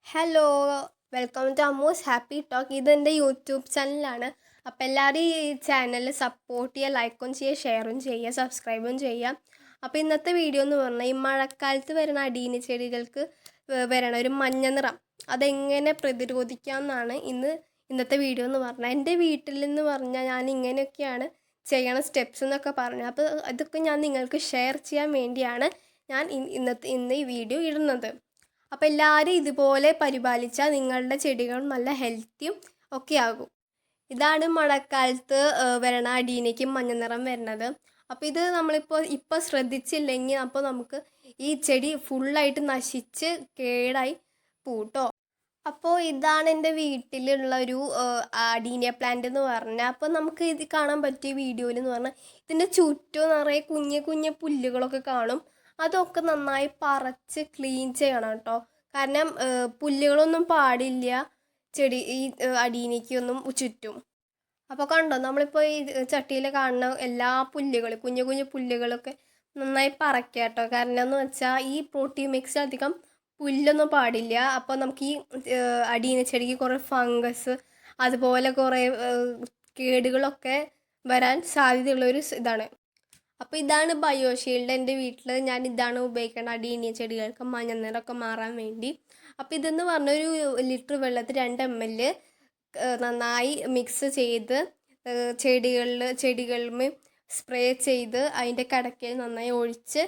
Hello, welcome to Ammus happy talk. ഇതെൻ്റെ YouTube ചാനലാണ്. അപ്പോൾ എല്ലാവരും ഈ ചാനൽ സപ്പോർട്ട് ചെയ്യുക, ലൈക്കും ചെയ്യുക, ഷെയറും ചെയ്യുക, സബ്സ്ക്രൈബും ചെയ്യുക. അപ്പോൾ ഇന്നത്തെ വീഡിയോ എന്ന് പറഞ്ഞാൽ ഈ മഴക്കാലത്ത് വരുന്ന അടീനി ചെടികൾക്ക് വരണ ഒരു മഞ്ഞ നിറം അതെങ്ങനെ പ്രതിരോധിക്കാമെന്നാണ് ഇന്നത്തെ വീഡിയോ എന്ന് പറഞ്ഞാൽ. എൻ്റെ വീട്ടിൽ എന്ന് പറഞ്ഞാൽ ഞാൻ ഇങ്ങനെയൊക്കെയാണ് ചെയ്യണ സ്റ്റെപ്സ് എന്നൊക്കെ പറഞ്ഞു. അപ്പോൾ അതൊക്കെ ഞാൻ നിങ്ങൾക്ക് ഷെയർ ചെയ്യാൻ വേണ്ടിയാണ് ഞാൻ ഇന്ന് ഈ വീഡിയോ ഇടുന്നത്. അപ്പോൾ എല്ലാവരും ഇതുപോലെ പരിപാലിച്ചാൽ നിങ്ങളുടെ ചെടികൾ നല്ല ഹെൽത്തിയും ഒക്കെ ആകും. ഇതാണ് മഴക്കാലത്ത് വരണ അടീനയ്ക്ക് മഞ്ഞ നിറം വരുന്നത്. അപ്പോൾ ഇത് നമ്മളിപ്പോൾ ശ്രദ്ധിച്ചില്ലെങ്കിൽ അപ്പോൾ നമുക്ക് ഈ ചെടി ഫുള്ളായിട്ട് നശിച്ച് കേടായി പൂട്ടോ. അപ്പോൾ ഇതാണ് എൻ്റെ വീട്ടിലുള്ള ഒരു അടീനിയ പ്ലാന്റ് എന്ന് പറഞ്ഞാൽ. അപ്പോൾ നമുക്ക് ഇത് കാണാൻ പറ്റിയ വീഡിയോയിൽ എന്ന് പറഞ്ഞാൽ ഇതിൻ്റെ ചുറ്റും നിറയെ കുഞ്ഞു കുഞ്ഞു പുല്ലുകളൊക്കെ കാണും. അതൊക്കെ നന്നായി പറിച്ച് ക്ലീൻ ചെയ്യണം കേട്ടോ. കാരണം പുല്ലുകളൊന്നും പാടില്ല ഈ അടീനിക്കൊന്നും ചുറ്റും. അപ്പോൾ കണ്ടോ, നമ്മളിപ്പോൾ ഈ ചട്ടിയിൽ കാണുന്ന എല്ലാ കുഞ്ഞു കുഞ്ഞു പുല്ലുകളൊക്കെ നന്നായി പറിക്കുക കേട്ടോ. കാരണം എന്ന് വെച്ചാൽ ഈ പ്രോട്ടീൻ മിക്സ് അധികം പുല്ലൊന്നും പാടില്ല. അപ്പോൾ നമുക്ക് ഈ അടീന ചെടിക്ക് കുറേ ഫംഗസ് അതുപോലെ കുറേ കേടുകളൊക്കെ വരാൻ സാധ്യതയുള്ളൊരു ഇതാണ്. അപ്പോൾ ഇതാണ് ബയോഷീൽഡ്. എൻ്റെ വീട്ടിൽ ഞാൻ ഇതാണ് ഉപയോഗിക്കുന്നത് അടീനിയ ചെടികൾക്ക് മഞ്ഞ നിറമൊക്കെ മാറാൻ വേണ്ടി. അപ്പോൾ ഇതെന്ന് പറഞ്ഞൊരു ലിറ്റർ വെള്ളത്തിൽ 2 ml നന്നായി മിക്സ് ചെയ്ത് ചെടികളിൽ സ്പ്രേ ചെയ്ത് അതിൻ്റെ കടക്കയിൽ നന്നായി ഒഴിച്ച്.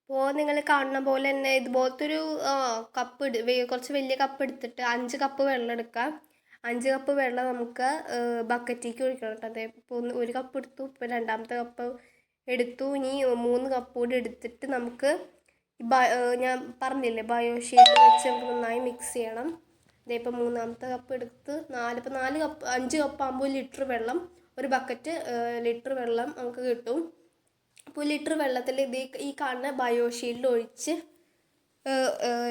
അപ്പോൾ നിങ്ങൾ കാണുന്ന പോലെ തന്നെ ഇതുപോലത്തെ ഒരു കുറച്ച് വലിയ കപ്പ് എടുത്തിട്ട് 5 കപ്പ് വെള്ളം എടുക്കാം. 5 കപ്പ് വെള്ളം നമുക്ക് ബക്കറ്റിലേക്ക് ഒഴിക്കണം കേട്ടോ. അതെ, ഇപ്പോൾ 1 കപ്പ് എടുത്തു, ഇപ്പോൾ 2ാമത്തെ കപ്പ് എടുത്തു. ഇനി 3 കപ്പ് കൂടി എടുത്തിട്ട് നമുക്ക് ഞാൻ പറഞ്ഞില്ലേ ബയോഷീൽഡ് വെച്ച് നമുക്ക് നന്നായി മിക്സ് ചെയ്യണം. ഇതേ ഇപ്പോൾ 3ാമത്തെ കപ്പ് എടുത്ത് 4 കപ്പ് 5 കപ്പ് ആകുമ്പോൾ ലിറ്റർ വെള്ളം, ഒരു ബക്കറ്റ് ലിറ്റർ വെള്ളം നമുക്ക് കിട്ടും. അപ്പോൾ ലിറ്റർ വെള്ളത്തിൽ ഈ കാണുന്ന ബയോഷീൽഡ് ഒഴിച്ച്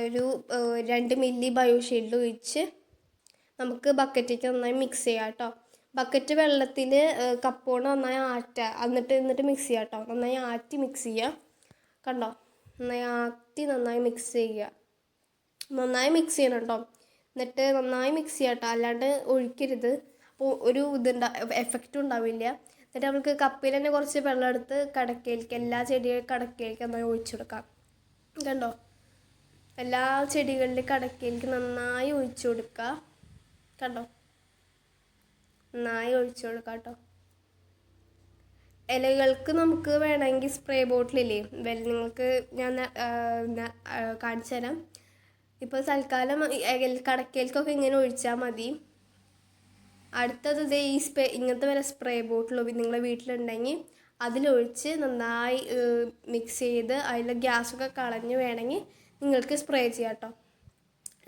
ഒരു 2 മില്ലി ബയോഷീൽഡ് ഒഴിച്ച് നമുക്ക് ബക്കറ്റിലേക്ക് നന്നായി മിക്സ് ചെയ്യാം കേട്ടോ. ബക്കറ്റ് വെള്ളത്തിൽ കപ്പോണ്ട് നന്നായി എന്നിട്ട് മിക്സ് ചെയ്യാം കേട്ടോ. നന്നായി ആറ്റി മിക്സ് ചെയ്യുക. കണ്ടോ, നന്നായി മിക്സ് ചെയ്യുക. നന്നായി മിക്സ് ചെയ്യണം കേട്ടോ. എന്നിട്ട് നന്നായി മിക്സ് ചെയ്യാം കേട്ടോ, അല്ലാണ്ട് ഒഴിക്കരുത്. അപ്പോൾ ഒരു എഫക്റ്റും ഉണ്ടാവില്ല. എന്നിട്ട് നമുക്ക് കപ്പിൽ തന്നെ കുറച്ച് വെള്ളം എടുത്ത് എല്ലാ ചെടികളുടെ കടക്കയിലേക്ക് നന്നായി ഒഴിച്ചു കൊടുക്കാം. കണ്ടോ, എല്ലാ ചെടികളുടെ കടക്കയിലേക്ക് നന്നായി ഒഴിച്ചു കൊടുക്കുക. കണ്ടോ, നന്നായി ഒഴിച്ചു കൊടുക്കാം കേട്ടോ. ഇലകൾക്ക് നമുക്ക് വേണമെങ്കിൽ സ്പ്രേ ബോട്ടിലില്ലേ, നിങ്ങൾക്ക് ഞാൻ കാണിച്ചു തരാം. ഇപ്പോൾ തൽക്കാലം കടക്കയിലേക്കൊക്കെ ഇങ്ങനെ ഒഴിച്ചാൽ മതി. അടുത്തത് ഇങ്ങനത്തെ വരെ സ്പ്രേ ബോട്ടിൽ നിങ്ങളുടെ വീട്ടിലുണ്ടെങ്കിൽ അതിലൊഴിച്ച് നന്നായി മിക്സ് ചെയ്ത് അതിലെ ഗ്യാസൊക്കെ കളഞ്ഞ് വേണമെങ്കിൽ നിങ്ങൾക്ക് സ്പ്രേ ചെയ്യാം കേട്ടോ.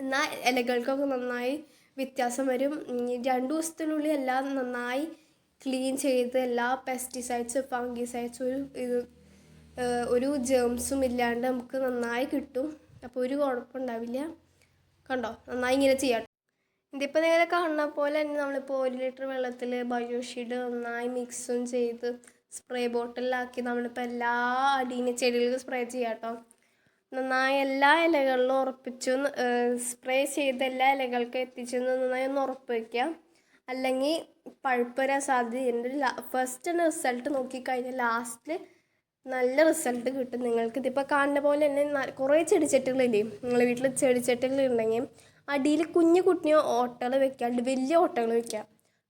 എന്നാൽ ഇലകൾക്കൊക്കെ നന്നായി വ്യത്യാസം വരും. 2 ദിവസത്തിനുള്ളിൽ എല്ലാം നന്നായി ക്ലീൻ ചെയ്ത് എല്ലാ പെസ്റ്റിസൈഡ്സ് ഫംഗിസൈഡ്സും ഒരു ജേംസും ഇല്ലാണ്ട് നമുക്ക് നന്നായി കിട്ടും. അപ്പോൾ ഒരു കുഴപ്പമുണ്ടാവില്ല. കണ്ടോ, നന്നായി ഇങ്ങനെ ചെയ്യാം. ഇതിപ്പോൾ നിങ്ങൾ കാണുന്ന പോലെ തന്നെ നമ്മളിപ്പോൾ 1 ലിറ്റർ വെള്ളത്തിൽ ബയോഷീൽഡ് നന്നായി മിക്സും ചെയ്ത് സ്പ്രേ ബോട്ടിലാക്കി നമ്മളിപ്പോൾ എല്ലാ അടീന ചെടികൾക്കും സ്പ്രേ ചെയ്യാം കേട്ടോ. നന്നായി എല്ലാ ഇലകളിലും ഉറപ്പിച്ചു സ്പ്രേ ചെയ്ത് എല്ലാ ഇലകൾക്കും എത്തിച്ചെന്ന് നന്നായി ഒന്ന് ഉറപ്പ് വയ്ക്കുക. അല്ലെങ്കിൽ പഴുപ്പ് വരാൻ സാധ്യതയുണ്ട്. ഫസ്റ്റ് റിസൾട്ട് നോക്കിക്കഴിഞ്ഞാൽ ലാസ്റ്റിൽ നല്ല റിസൾട്ട് കിട്ടും നിങ്ങൾക്ക്. ഇതിപ്പോൾ കാണുന്ന പോലെ തന്നെ കുറേ ചെടിച്ചട്ടികളില്ലേ, നിങ്ങളുടെ വീട്ടിൽ ചെടിച്ചട്ടികളുണ്ടെങ്കിൽ അടിയിൽ കുഞ്ഞു ഓട്ടകൾ വെക്കാണ്ട് വലിയ ഓട്ടകൾ വെക്കുക.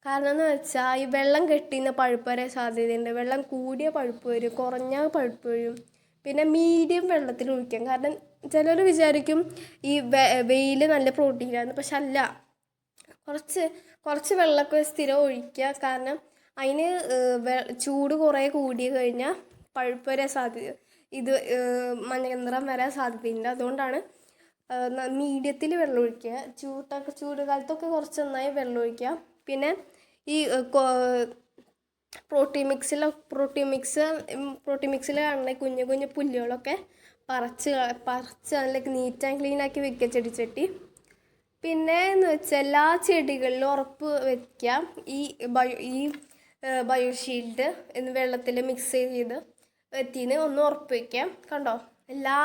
കാരണം എന്ന് വെച്ചാൽ ഈ വെള്ളം കെട്ടിയുന്ന പഴുപ്പ് വരാൻ സാധ്യതയുണ്ട്. വെള്ളം കൂടിയ പഴുപ്പ് വരും, കുറഞ്ഞ പഴുപ്പ് വരും. പിന്നെ മീഡിയം വെള്ളത്തിൽ ഒഴിക്കാം. കാരണം ചിലർ വിചാരിക്കും ഈ വെയിൽ നല്ല പ്രോട്ടീനാണ്, പക്ഷെ അല്ല. കുറച്ച് വെള്ളമൊക്കെ സ്ഥിരം ഒഴിക്കുക. കാരണം അതിന് ചൂട് കുറേ കൂടി കഴിഞ്ഞാൽ പഴുപ്പ് വരാൻ മഞ്ഞ നിറം വരാൻ സാധ്യതയുണ്ട്. അതുകൊണ്ടാണ് മീഡിയത്തിൽ വെള്ളം ഒഴിക്കുക. ചൂട് കാലത്തൊക്കെ കുറച്ച് നന്നായി വെള്ളം ഒഴിക്കുക. പിന്നെ ഈ പ്രോട്ടീൻ മിക്സിൽ കാണുന്ന കുഞ്ഞു കുഞ്ഞു പുല്ലുകളൊക്കെ പറിച്ച് നല്ല നീറ്റ് ആൻഡ് ക്ലീൻ ആക്കി വെക്കുക ചെടിച്ചട്ടി. പിന്നെ എന്ന് വെച്ചാൽ എല്ലാ ചെടികളിലും ഉറപ്പ് വയ്ക്കുക ഈ ബയോഷീൽഡ് വെള്ളത്തിൽ മിക്സ് ചെയ്ത് ഒന്ന് ഉറപ്പ് വയ്ക്കാം. കണ്ടോ, എല്ലാ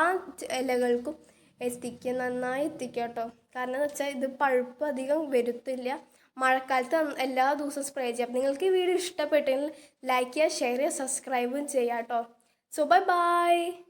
ഇലകൾക്കും എത്തിക്കുക, നന്നായി എത്തിക്കുക കേട്ടോ. കാരണം എന്ന് വെച്ചാൽ ഇത് പഴുപ്പ് അധികം വരുത്തില്ല. മഴക്കാലത്ത് എല്ലാ ദിവസവും സ്പ്രേ ചെയ്യാം. നിങ്ങൾക്ക് ഈ വീഡിയോ ഇഷ്ടപ്പെട്ടെങ്കിൽ ലൈക്ക് ചെയ്യുക, ഷെയർ ചെയ്യുക, സബ്സ്ക്രൈബും ചെയ്യാം കേട്ടോ. So bye bye.